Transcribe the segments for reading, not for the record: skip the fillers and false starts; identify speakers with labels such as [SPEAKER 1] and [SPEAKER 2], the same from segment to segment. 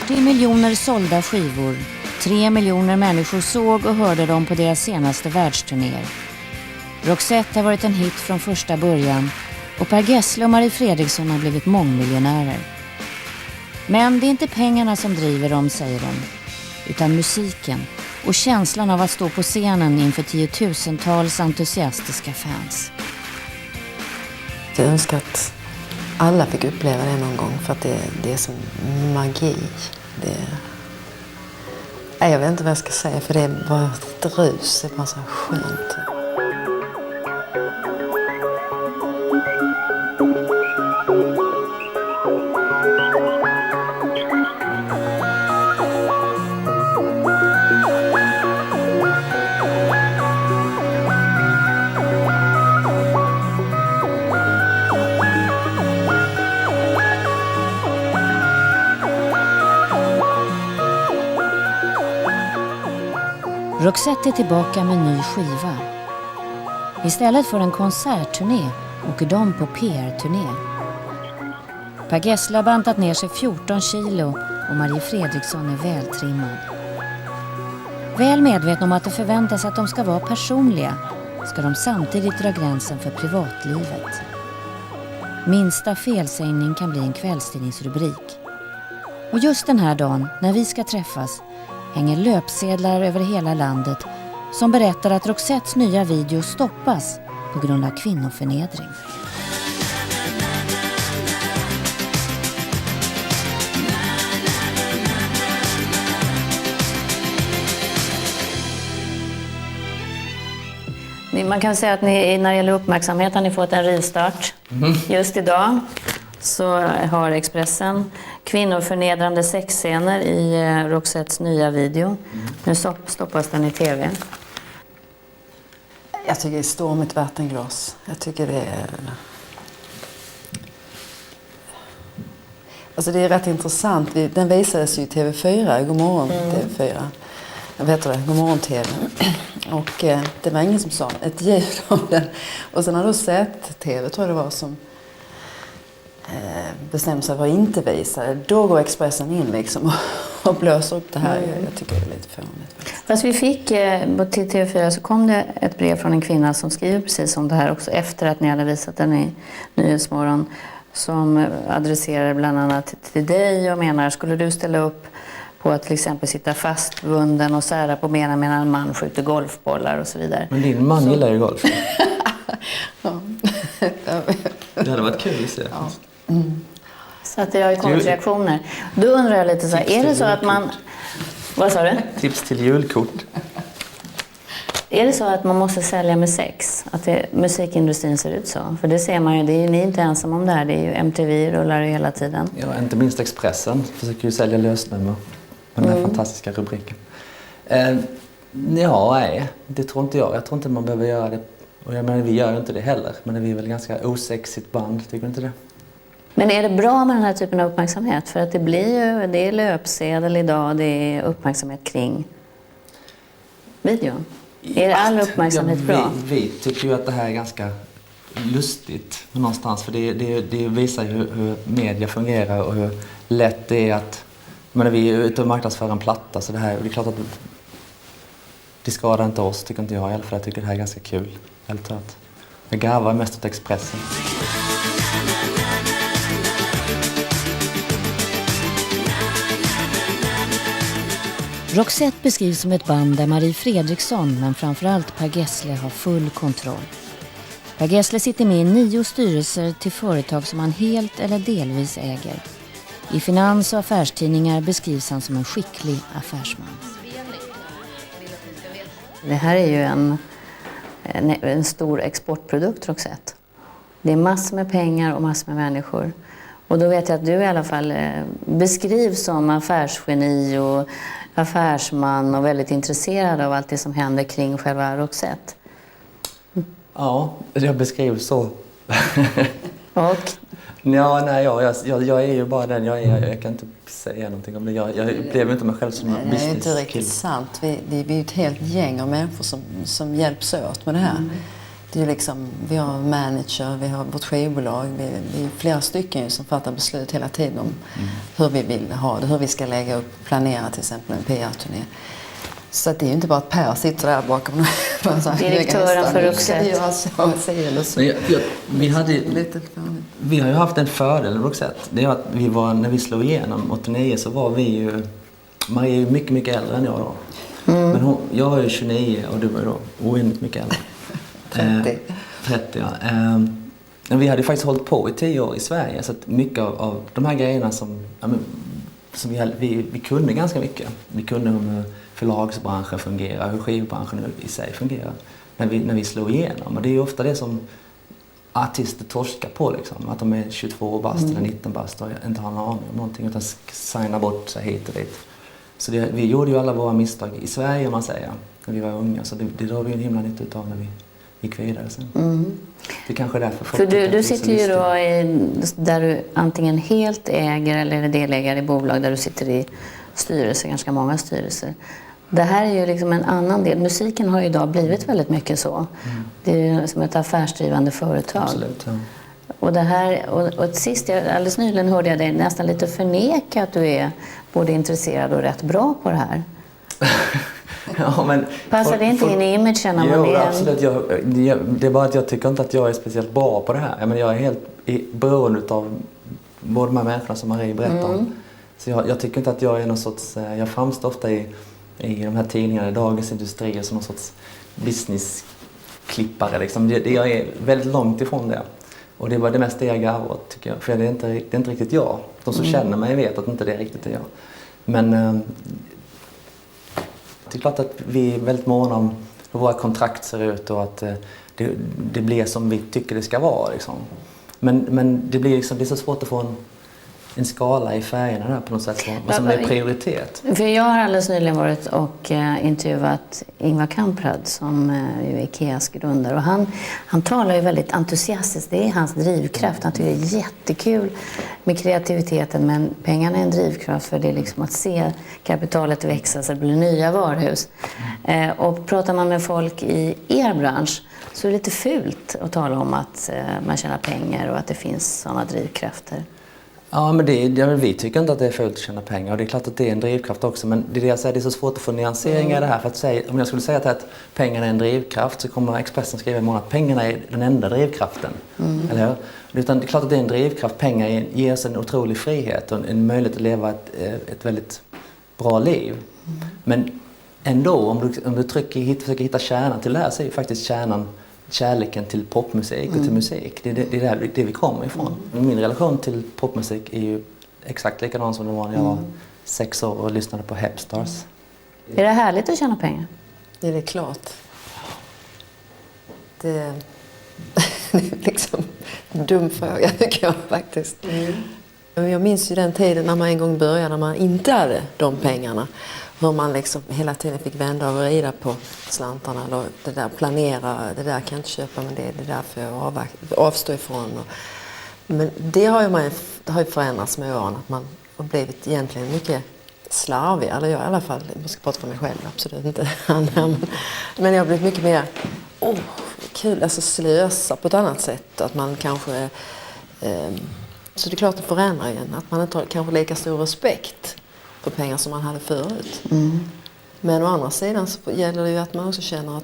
[SPEAKER 1] 40 miljoner sålda skivor. 3 miljoner människor såg och hörde dem på deras senaste världsturnéer. Roxette har varit en hit från första början och Per Gessle och Marie Fredriksson har blivit mångmiljonärer. Men det är inte pengarna som driver dem, säger de, utan musiken och känslan av att stå på scenen inför tiotusentals entusiastiska fans.
[SPEAKER 2] Jag önskar att alla fick uppleva det någon gång, för att det är som magi. Jag vet inte vad jag ska säga, för det är bara ett rus, det är bara så skönt.
[SPEAKER 1] Roxette är tillbaka med en ny skiva. Istället för en konsertturné åker de på PR-turné. Per Gessle har bantat ner sig 14 kilo och Marie Fredriksson är vältrimmad. Väl medvetna om att det förväntas att de ska vara personliga ska de samtidigt dra gränsen för privatlivet. Minsta felsägning kan bli en kvällstidningsrubrik. Och just den här dagen, när vi ska träffas, hänger löpsedlar över hela landet som berättar att Roxettes nya video stoppas på grund av kvinnoförnedring. Man kan säga att ni, när det gäller uppmärksamhet, har ni fått en rivstart. Just idag så har Expressen kvinnoförnedrande sexscener i Roxettes nya video. Nu stoppas den i tv.
[SPEAKER 2] Jag tycker det är stormigt vattenglas. Jag tycker det är... Alltså det är rätt intressant. Den visades ju i TV4, Godmorgon TV4. Jag vet det, Godmorgon-TV. Och det var ingen som sa ett ljud om den. Och sen har du sett TV, tror jag det var, som bestämde sig för att inte visa. Då går Expressen in liksom och blöser upp det här. Jag tycker det är lite fånigt.
[SPEAKER 1] Fast vi fick till TV4 så kom det ett brev från en kvinna som skriver precis om det här också efter att ni hade visat den i Nyhetsmorgon, som adresserar bland annat till dig och menar, skulle du ställa upp på att till exempel sitta fastbunden och sära på benen medan en man skjuter golfbollar och så vidare.
[SPEAKER 3] Men din man gillar ju golf.
[SPEAKER 2] Ja.
[SPEAKER 3] Det hade varit kul att se.
[SPEAKER 2] Ja.
[SPEAKER 1] Så att det har ju kommit reaktioner. Då undrar jag lite så här, är det så att man... Vad sa du?
[SPEAKER 3] Tips till julkort.
[SPEAKER 1] Är det så att man måste sälja med sex? Att musikindustrin ser ut så? För det ser man ju, ni är inte ensam om det här. Det är ju MTV rullar ju hela tiden.
[SPEAKER 3] Ja, inte minst Expressen försöker ju sälja lösnummer på den här fantastiska rubriken. Nej, det tror inte jag. Jag tror inte man behöver göra det. Och jag menar, vi gör ju inte det heller. Men vi är väl ganska osexigt band, tycker du inte det?
[SPEAKER 1] Men är det bra med den här typen av uppmärksamhet? För att det är löpsedel idag, det är uppmärksamhet kring videon. Är det all uppmärksamhet bra?
[SPEAKER 3] Vi tycker ju att det här är ganska lustigt någonstans. För det visar ju hur media fungerar och hur lätt det är att... Men vi är ute och marknadsför en platta, så det är klart att det skadar inte oss, tycker inte jag i alla fall. Jag tycker det här är ganska kul. Jag garvar mest åt Expressen.
[SPEAKER 1] Roxette beskrivs som ett band där Marie Fredriksson, men framförallt Per Gessle, har full kontroll. Per Gessle sitter med i 9 styrelser till företag som han helt eller delvis äger. I finans- och affärstidningar beskrivs han som en skicklig affärsman. Det här är ju en stor exportprodukt, Roxette. Det är massor med pengar och massor med människor. Och då vet jag att du i alla fall beskrivs som affärsgeni och affärsman och väldigt intresserad av allt det som händer kring själva Roxette.
[SPEAKER 3] Ja, jag beskrivs så.
[SPEAKER 1] Och?
[SPEAKER 3] Ja, nej, jag är ju bara den jag är. Jag kan inte säga någonting om det. Jag upplever inte mig själv som en business.
[SPEAKER 2] Det är inte riktigt sant. Vi är ett helt gäng av människor som hjälps åt med det här. Det är liksom, vi har manager, vi har vårt skivbolag, vi är flera stycken som fattar beslut hela tiden om hur vi vill ha det, hur vi ska lägga upp, planera till exempel en PR-turné. Så att det är ju inte bara att Per sitter där bakom
[SPEAKER 4] direktören för Roxette.
[SPEAKER 3] Vi har ju haft en fördel med Roxette. Det är att när vi slog igenom 89 så var vi ju, Maria är ju mycket, mycket äldre än jag då. Men jag var ju 29 och du var ju då oändligt mycket äldre. 30 ja. Vi hade faktiskt hållit på i 10 år i Sverige, så att mycket av de här grejerna som vi kunde ganska mycket. Vi kunde hur förlagsbranschen fungerar, hur skivbranschen i sig fungerar när vi slog igenom. Och det är ju ofta det som artister torskar på liksom, att de är 22 bast eller 19 bast och inte har en aning om någonting utan signar bort sig hit och dit. Så vi gjorde ju alla våra misstag i Sverige, om man säger, när vi var unga. Så det drar vi en himla nytta utav när vi gick vidare sen. Det är kanske därför folk...
[SPEAKER 4] För du sitter ju då där du antingen helt äger eller är delägare i bolag där du sitter i styrelser, ganska många styrelser. Det här är ju liksom en annan del. Musiken har ju idag blivit väldigt mycket så. Det är ju som ett affärsdrivande företag.
[SPEAKER 3] Absolut, ja.
[SPEAKER 4] Och det här, och sist, alldeles nyligen hörde jag dig nästan lite förneka att du är både intresserad och rätt bra på det här.
[SPEAKER 3] Ja, men
[SPEAKER 4] passar det inte in i imagen när man är...
[SPEAKER 3] absolut. Det är bara att jag tycker inte att jag är speciellt bra på det här. Men jag är helt beroende av både de här människorna som Marie berättar om. Så jag tycker inte att jag är någon sorts... Jag framstår ofta i de här tidningarna, Dagens Industri, som någon sorts businessklippare. Liksom. Jag är väldigt långt ifrån det. Och det var det mest det jag garvar åt, tycker jag. För det är inte riktigt jag. De som känner mig vet att inte det är riktigt jag. Men det är klart att vi är väldigt måna om hur våra kontrakt ser ut och att det blir som vi tycker det ska vara. Liksom. Men det är så svårt att få en skala i färgerna där på något sätt som är prioritet.
[SPEAKER 4] För jag har alldeles nyligen varit och intervjuat Ingvar Kamprad som är Ikeas grundare. Och han talar ju väldigt entusiastiskt. Det är hans drivkraft. Han tycker det är jättekul med kreativiteten, men pengarna är en drivkraft för det är liksom att se kapitalet växa så det blir nya varuhus. Och pratar man med folk i er bransch så är det lite fult att tala om att man tjänar pengar och att det finns sådana drivkrafter.
[SPEAKER 3] Ja, men vi tycker inte att det är fult att tjäna pengar och det är klart att det är en drivkraft också, men det är det jag säger, det är så svårt att få nyanseringar i det här, för att säga, om jag skulle säga att pengarna är en drivkraft så kommer Expressen skriva imorgon att pengarna är den enda drivkraften, eller hur? Utan det är klart att det är en drivkraft, pengar ger oss en otrolig frihet och en möjlighet att leva ett väldigt bra liv. Men ändå, om du försöker hitta kärnan till det här så är ju faktiskt kärleken till popmusik och till musik. Det är det vi kommer ifrån. Min relation till popmusik är ju exakt likadan som det var när jag var 6 år och lyssnade på Hepstars.
[SPEAKER 4] Är det härligt att tjäna pengar?
[SPEAKER 2] Det är klart. Det är liksom en dum fråga tycker jag faktiskt. Jag minns ju den tiden när man en gång började när man inte hade de pengarna. Hur man liksom hela tiden fick vända och vrida på slantarna. Eller det där planera, det där kan jag inte köpa, men det är det där för jag avstå ifrån. Men det har ju förändrats med åren. Att man har blivit egentligen mycket slarvig. Eller jag i alla fall, jag ska prata för mig själv, absolut inte andra. Men jag har blivit mycket mer kul, alltså slösa på ett annat sätt. Att man kanske... så det är klart att det förändrar igen. Att man inte har kanske lika stor respekt för pengar som man hade förut. Men å andra sidan så gäller det ju att man också känner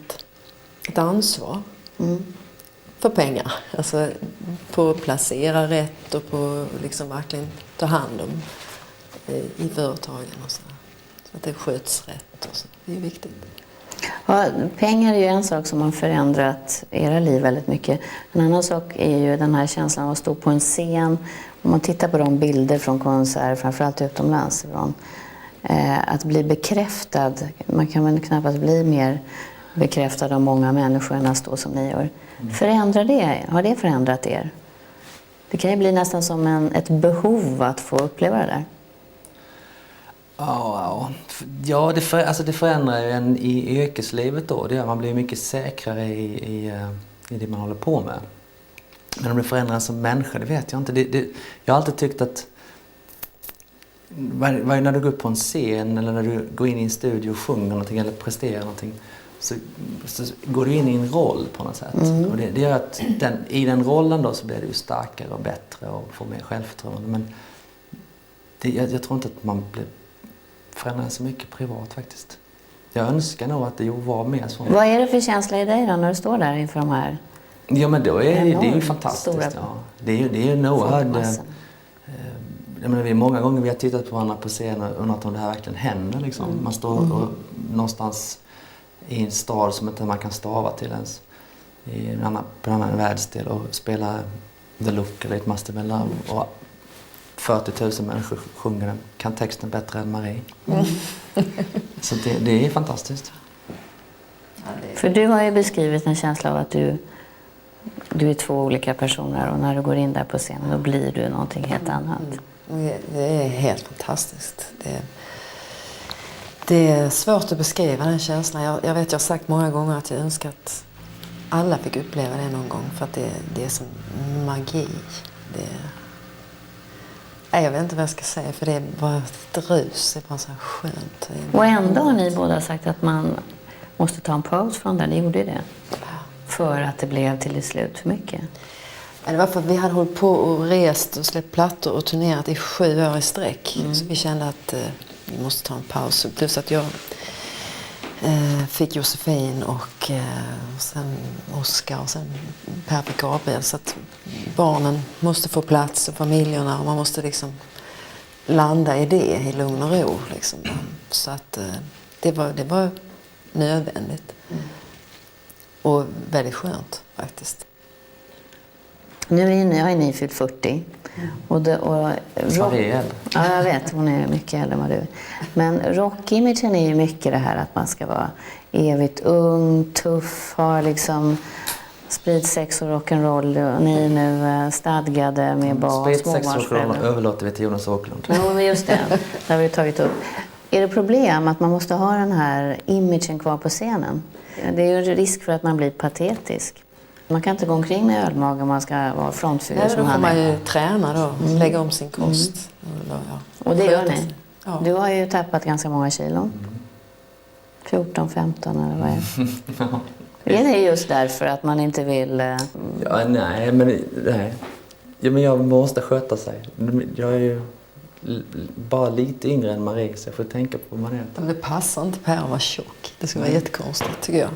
[SPEAKER 2] ett ansvar för pengar. Alltså på att placera rätt och på liksom verkligen ta hand om i företagen och så. Så att det sköts rätt och så. Det är viktigt.
[SPEAKER 4] Ja, pengar är ju en sak som har förändrat era liv väldigt mycket. En annan sak är ju den här känslan av att stå på en scen. Om man tittar på de bilder från konserter, framförallt utomlands ifrån, att bli bekräftad. Man kan väl knappast bli mer bekräftad av många människor än att stå som ni gör. Förändrar det? Har det förändrat er? Det kan ju bli nästan som ett behov att få uppleva det där.
[SPEAKER 3] Ja, det förändrar ju en i yrkeslivet då. Man blir mycket säkrare i det man håller på med. Men om det förändras som människa, det vet jag inte. Jag har alltid tyckt att när du går upp på en scen eller när du går in i en studio och sjunger någonting eller presterar någonting, så går du in i en roll på något sätt. Och det gör att i den rollen då så blir det ju starkare och bättre och får mer självförtroende. Men jag tror inte att man förändrar så mycket privat faktiskt. Jag önskar nog att det var mer så.
[SPEAKER 4] Vad är det för känsla i dig då när du står där inför de här?
[SPEAKER 3] Ja, men då det är ju fantastiskt. Ja. Det är ju en oerhörd... vi många gånger vi har tittat på varandra på scen och undrat om det här verkligen händer. Liksom. Man står någonstans i en stad som inte man kan stava till ens. På en annan världsdel och spelar The Look eller It Must Have Been Love. Och 40 000 människor sjunger den, kan texten bättre än Marie. Så det är fantastiskt.
[SPEAKER 4] För du har ju beskrivit en känsla av att du är två olika personer och när du går in där på scenen då blir du någonting helt annat.
[SPEAKER 2] Det är helt fantastiskt. Det är svårt att beskriva den känslan. Jag vet, jag har sagt många gånger att jag önskar att alla fick uppleva det någon gång för att det är som magi. Jag vet inte vad jag ska säga för det är bara ett rus, det är bara så skönt.
[SPEAKER 4] Och ändå har ni båda sagt att man måste ta en paus från det, ni gjorde det. För att det blev till slut för mycket.
[SPEAKER 2] Det var för att vi hade hållit på och rest och släppt plattor och turnerat i 7 år i sträck. Så vi kände att vi måste ta en paus. Plus att jag fick Josefin och sen Oskar och sen Per fick Gabriel. Så att barnen måste få plats och familjerna och man måste liksom landa i det i lugn och ro. Liksom. Så att det var nödvändigt. Och väldigt skönt faktiskt.
[SPEAKER 4] Nu har ni fyllt 40.
[SPEAKER 3] Marie är äldre.
[SPEAKER 4] Ja, jag vet. Hon är mycket äldre än vad du är. Men rockimagen är ju mycket det här att man ska vara evigt ung, tuff, ha liksom sprit, sex och rock'n'roll. Och ni är nu stadgade med barn,
[SPEAKER 3] sprit, sex och
[SPEAKER 4] småbarnsföräldrar.
[SPEAKER 3] överlåter vi till Jonas Åkerlund.
[SPEAKER 4] Ja, men just det. Det har vi tagit upp. Är det problem att man måste ha den här imagen kvar på scenen? Det är ju en risk för att man blir patetisk. Man kan inte gå omkring med ölmage om man ska vara frontfigur som han är.
[SPEAKER 2] Då får man ju träna då, lägga om sin kost.
[SPEAKER 4] Och det gör ni.
[SPEAKER 2] Ja.
[SPEAKER 4] Du har ju tappat ganska många kilon. 14, 15 eller vad är det? Är det just därför att man inte vill...
[SPEAKER 3] Ja, nej. Men jag måste sköta sig. Jag är ju bara lite yngre än Marie så jag får tänka på vad man är.
[SPEAKER 2] Men det passar inte Per att vara tjock. Det skulle vara jättekonstigt tycker jag.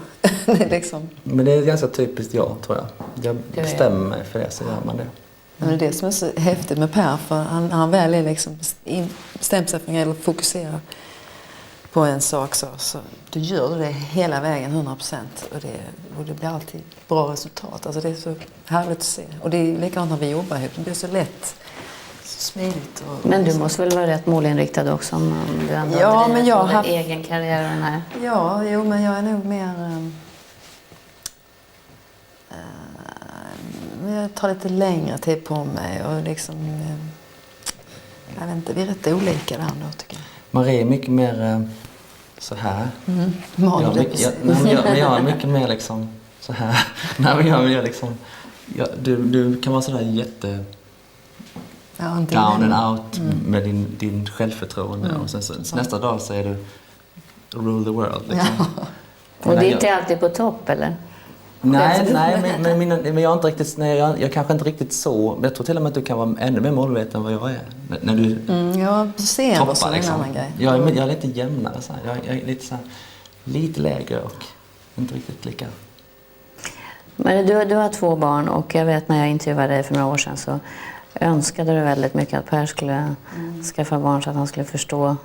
[SPEAKER 2] Det är liksom...
[SPEAKER 3] Men det är ganska typiskt jag tror jag. Jag bestämmer mig för det så gör man det.
[SPEAKER 2] Men det är det som är så häftigt med Per för han väljer liksom bestämt sig för att fokusera på en sak så du gör det hela vägen 100% och det blir alltid bra resultat. Alltså det är så härligt att se. Och det är likadant när vi jobbar ihop. Det blir så lätt. Smidigt
[SPEAKER 4] men du måste väl vara rätt målinriktad också om du ändå har egen karriär och den här.
[SPEAKER 2] Ja, men jag är nog mer... jag tar lite längre tid på mig och liksom... jag vet inte, vi är rätt olika där ändå tycker jag.
[SPEAKER 3] Marie är mycket mer så här. Jag är mycket mer liksom så här. Nej, men jag liksom... Du kan vara sådär jätte... down and out med din självförtroende och sen så nästa dag så är du rule the world liksom.
[SPEAKER 4] Ja. Och det är inte alltid på topp eller?
[SPEAKER 3] Nej, men jag är inte riktigt jag kanske inte riktigt så, men jag tror till och med att du kan vara ännu mer målmedveten än vad jag är när du
[SPEAKER 2] toppar liksom.
[SPEAKER 3] Jag är lite jämnare så här. Jag är lite så här, lite lägre och inte riktigt lika.
[SPEAKER 4] Men du har 2 barn och jag vet när jag intervjuade dig för några år sedan så önskade du väldigt mycket att Per skulle skaffa barn så att han skulle förstå.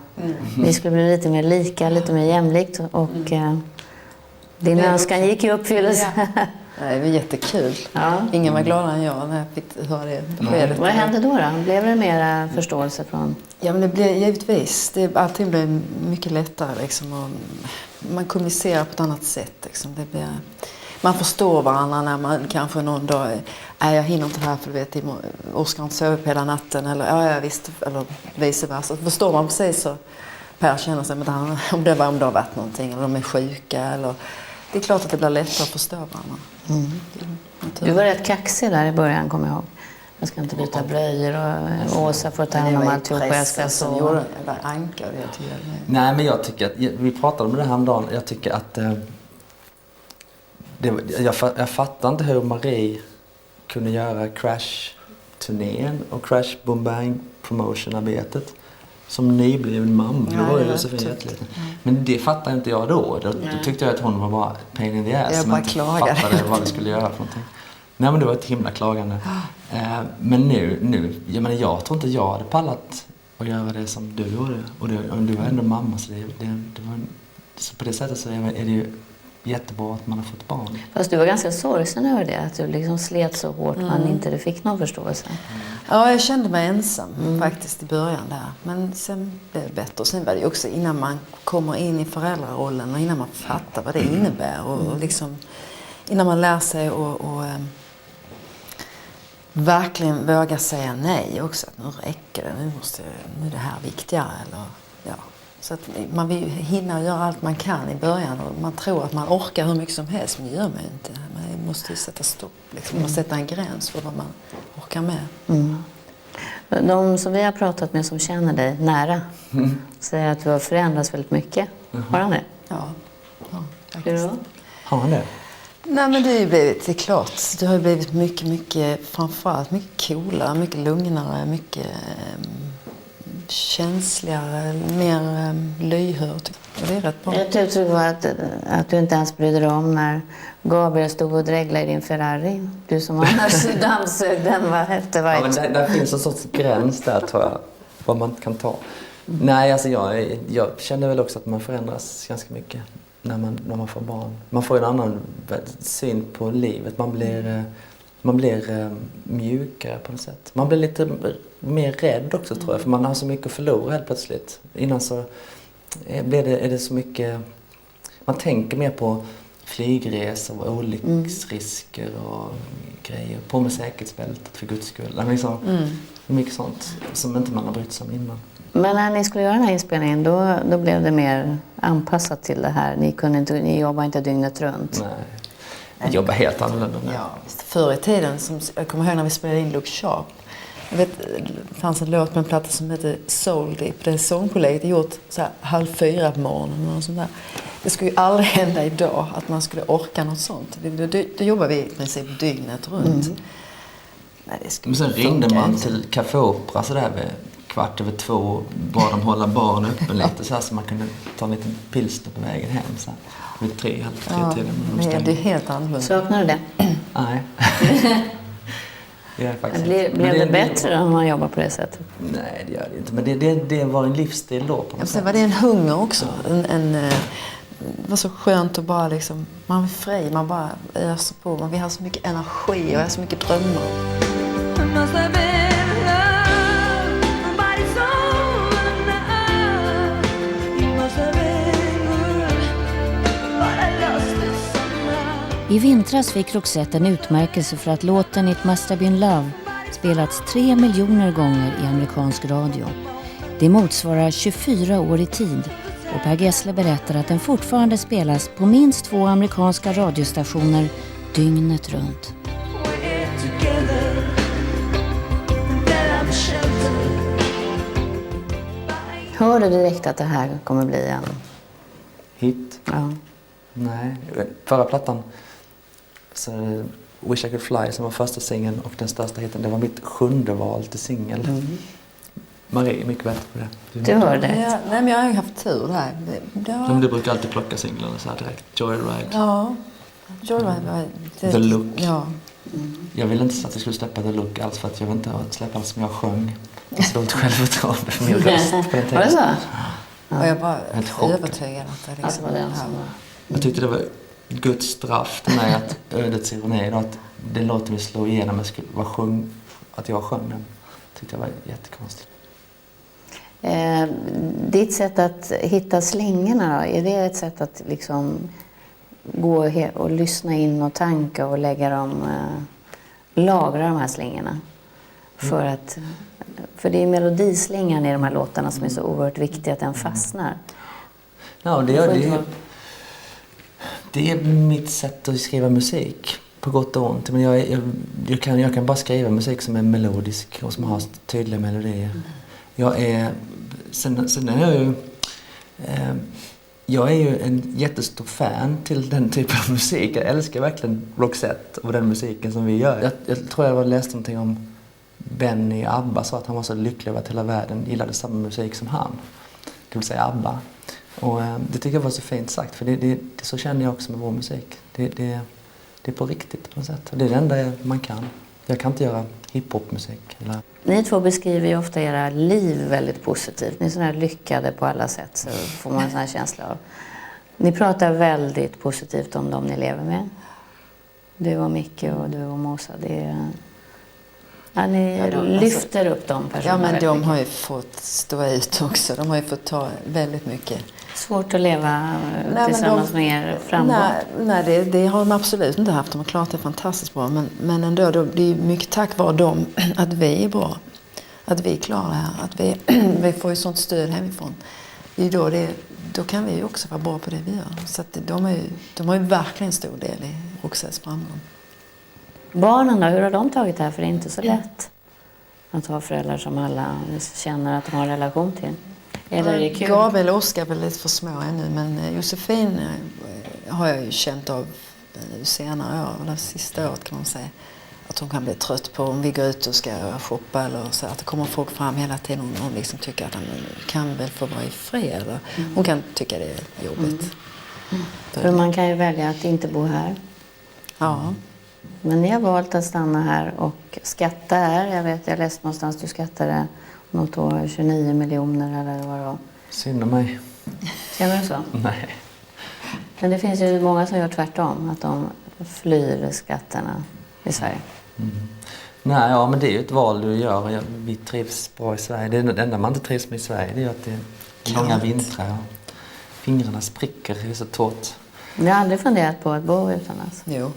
[SPEAKER 4] Ni skulle bli lite mer lika, lite mer jämlikt och din önskan gick i uppfyllelse.
[SPEAKER 2] Ja. Det var jättekul. Ja. Ingen var gladare än jag när jag fick höra det beskedet.
[SPEAKER 4] Vad hände då? Blev det mer förståelse från?
[SPEAKER 2] Ja, men det blev givetvis. Allting blev mycket lättare liksom, och man kommunicerar på ett annat sätt. Liksom. Man förstår varandra när man kanske någon dag jag hinner inte här för du vet Oskar inte sovit på hela natten eller visst eller vice versa. Förstår man precis så Per känner sig med om det har varit någonting eller de är sjuka eller det är klart att det blir lättare att förstå varandra.
[SPEAKER 4] Du var rätt kaxig där i början kommer jag ihåg. Jag ska inte byta blöjor och Åsa får ta hand om alltihop och jag ska sova.
[SPEAKER 2] Anka och det.
[SPEAKER 3] Nej, men jag tycker att vi pratade om det här om dagen. Jag tycker att jag fattar inte hur Marie kunde göra Crash-turnén och Crash Boom Bang promotion-arbetet som nybliven mamma. Då var ju Josefin jätteliten. Men det fattade inte jag då. Då tyckte jag att hon var bara pain in the ass.
[SPEAKER 2] Jag
[SPEAKER 3] som
[SPEAKER 2] bara
[SPEAKER 3] inte
[SPEAKER 2] klagade.
[SPEAKER 3] fattade vad vi skulle göra för någonting. Nej, men det var ett himla klagande. Men nu jag tror inte jag hade pallat att göra det som du gjorde. Och du var ändå mamma, så så på det sättet så är det ju jättebra att man har fått barn.
[SPEAKER 4] Fast du var ganska sorgsen över det, att du liksom slet så hårt man inte fick någon förståelse.
[SPEAKER 2] Ja, jag kände mig ensam faktiskt i början där. Men sen blev det bättre. Och sen var det ju också innan man kommer in i föräldrarollen och innan man fattar vad det innebär. Och liksom, innan man lär sig och verkligen våga säga nej också. Att nu räcker det, nu är det här viktigare. Eller, ja. Så att man vill hinna göra allt man kan i början. Och man tror att man orkar hur mycket som helst, men det gör man inte. Man måste ju sätta stopp, liksom. Man sätta en gräns för vad man orkar med.
[SPEAKER 4] De som vi har pratat med som känner dig nära säger att du har förändrats väldigt mycket. Har han det?
[SPEAKER 2] Ja,
[SPEAKER 4] Hur då?
[SPEAKER 3] Har han det?
[SPEAKER 2] Nej, men det är klart. Du har ju blivit mycket, framförallt mycket coolare, mycket lugnare, mycket känsligare, mer lyhörd. Det är rätt bra.
[SPEAKER 4] Jag tror att du inte ens brydde dig om när Gabriel stod och dreglade i din Ferrari. Du som annars dammsög den efter varje...
[SPEAKER 3] Ja, men där finns en sorts gräns där, tror jag, vad man kan ta. Nej, alltså jag känner väl också att man förändras ganska mycket när man får barn. Man får en annan syn på livet. Man blir mjukare på något sätt. Man blir lite mer rädd också, tror jag, för man har så mycket att förlora helt plötsligt. Innan så är det så mycket... Man tänker mer på flygresor och olycksrisker och grejer. På med säkerhetsbältet för Guds skull. Liksom, mycket sånt som inte man har brytt sig om innan.
[SPEAKER 4] Men när ni skulle göra den här inspelningen, då blev det mer anpassat till det här. Ni jobbar inte dygnet runt.
[SPEAKER 3] Nej, jag jobbar helt annorlunda.
[SPEAKER 2] Ja, förr i tiden, jag kommer ihåg när vi spelade in Look Sharp. Det fanns en låt med en platta som heter Soul Deep. Det sångpålägget är gjort så här 3:30 på morgonen och sånt där. Det skulle ju aldrig hända idag att man skulle orka något sånt. Då jobbar vi i princip dygnet runt. Nej,
[SPEAKER 3] men sen ringde man till Café Opera så där vid 1:15 och bad dem hålla baren öppen lite så här, så man kunde ta en liten pilsner på vägen hem så här, vid 3:30 tiden.
[SPEAKER 2] Nej, det är helt annorlunda.
[SPEAKER 4] Saknar du det?
[SPEAKER 3] Nej.
[SPEAKER 4] Blev det bättre om man jobbar på det sättet?
[SPEAKER 3] Nej, det gör det inte. Men det var en livsstil då på något sätt.
[SPEAKER 2] Sen var det en hunger också. Det var så skönt att bara liksom, man är fri, man bara öser på. Vi har så mycket energi och har så mycket drömmar.
[SPEAKER 1] I vintras fick Roxette en utmärkelse för att låten It Must Have Been Love spelats 3 miljoner gånger i amerikansk radio. Det motsvarar 24 år i tid och Per Gessle berättar att den fortfarande spelas på minst 2 amerikanska radiostationer dygnet runt.
[SPEAKER 4] Hör du direkt att det här kommer bli en
[SPEAKER 3] Hit?
[SPEAKER 4] Ja.
[SPEAKER 3] Nej, förra plattan så Wish I Could Fly som var första singeln och den största hiten, det var mitt 7:e val till singel. Marie är mycket bättre på det.
[SPEAKER 4] Du hör det.
[SPEAKER 2] Ja, nej, men jag har ju haft tur där.
[SPEAKER 3] Men du brukar alltid plocka singlarna så här direkt. Joyride.
[SPEAKER 2] Ja, Joyride var...
[SPEAKER 3] The Look.
[SPEAKER 2] Ja.
[SPEAKER 3] Jag ville inte att jag skulle släppa The Look alls för att jag vill inte släppa allt som jag sjöng. Jag stod inte självförtroende för min röst på den tiden.
[SPEAKER 4] Var det så?
[SPEAKER 2] Och jag var
[SPEAKER 3] Helt chockad.
[SPEAKER 2] övertygad att det
[SPEAKER 4] Alltså var det en som var...
[SPEAKER 3] Jag tyckte det var Guds straff till mig att ödets ironi då, att det låter vi slå igenom att jag sjöng den. Tyckte jag var jättekonstigt.
[SPEAKER 4] Ditt sätt att hitta slingorna då, är det ett sätt att liksom gå och lyssna in och tanka och lägga dem, lagra de här slingorna? För det är melodislingan i de här låtarna som är så oerhört viktig att den fastnar.
[SPEAKER 3] Ja, det är mitt sätt att skriva musik, på gott och ont. Men jag kan bara skriva musik som är melodisk och som har tydliga melodier. Sen är jag ju... Jag är ju en jättestor fan till den typen av musik. Jag älskar verkligen Roxette och den musiken som vi gör. Jag tror jag läste någonting om Benny Abba, sa att han var så lycklig över att hela världen gillade samma musik som han. Det vill säga Abba. Och det tycker jag var så fint sagt, för det så känner jag också med vår musik. Det är på riktigt på något sätt. Och det är det enda man kan. Jag kan inte göra hiphopmusik. Eller...
[SPEAKER 4] Ni två beskriver ju ofta era liv väldigt positivt. Ni är sådana här lyckade på alla sätt, så får man en sån här känsla av. Ni pratar väldigt positivt om dem ni lever med. Du och Micke och du och Mosa. Ni lyfter upp de personerna.
[SPEAKER 2] Ja, men de har ju fått stå ut också. De har ju fått ta väldigt mycket.
[SPEAKER 4] Svårt att leva tillsammans med er framgång?
[SPEAKER 2] Nej, det har de absolut inte haft. De har klarat det fantastiskt bra. Men ändå, det är mycket tack vare dem att vi är bra. Att vi klarar det här. Att vi får ju sånt stöd hemifrån. Då kan vi ju också vara bra på det vi gör. Så att de har ju verkligen stor del i Roxettes framgång.
[SPEAKER 4] Barnen då, hur har de tagit det här? För det är inte så lätt att ha föräldrar som alla känner att de har en relation till. Eller är det kul?
[SPEAKER 2] Gabriel och Oskar är väl lite för små ännu, men Josefin har jag ju känt av senare år, eller sista året kan man säga, att hon kan bli trött på om vi går ut och ska shoppa eller så, att det kommer folk fram hela tiden och hon liksom tycker att han kan väl få vara i fred. Eller hon kan tycka det är jobbigt.
[SPEAKER 4] För man kan ju välja att inte bo här.
[SPEAKER 2] Ja.
[SPEAKER 4] Men ni har valt att stanna här och skatta här. Jag läste någonstans du skattade något år 29 miljoner eller vad det var.
[SPEAKER 3] Synd om mig.
[SPEAKER 4] Känner du så?
[SPEAKER 3] Nej.
[SPEAKER 4] Men det finns ju många som gör tvärtom. Att de flyr skatterna i Sverige.
[SPEAKER 3] Mm. Nej, ja, men det är ju ett val du gör. Vi trivs bra i Sverige. Det enda man inte trivs med i Sverige, det är att det är långa vintrar. Fingrarna spricker, det är så torrt.
[SPEAKER 4] Ni har aldrig funderat på att bo utomlands?
[SPEAKER 2] Jo,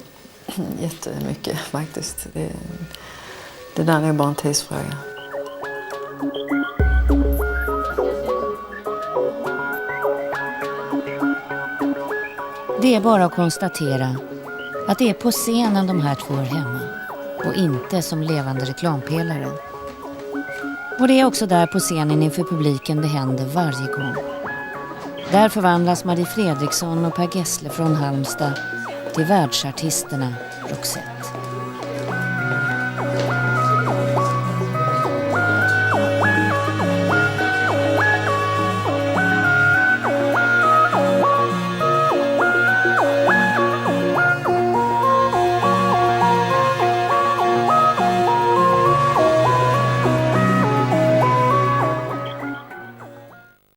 [SPEAKER 2] jättemycket faktiskt. Det där är bara en tidsfråga.
[SPEAKER 1] Det är bara att konstatera att det är på scenen de här två är hemma och inte som levande reklampelare. Och det är också där på scenen inför publiken det händer varje gång. Där förvandlas Marie Fredriksson och Per Gessle från Halmstad till världsartisterna Roxette.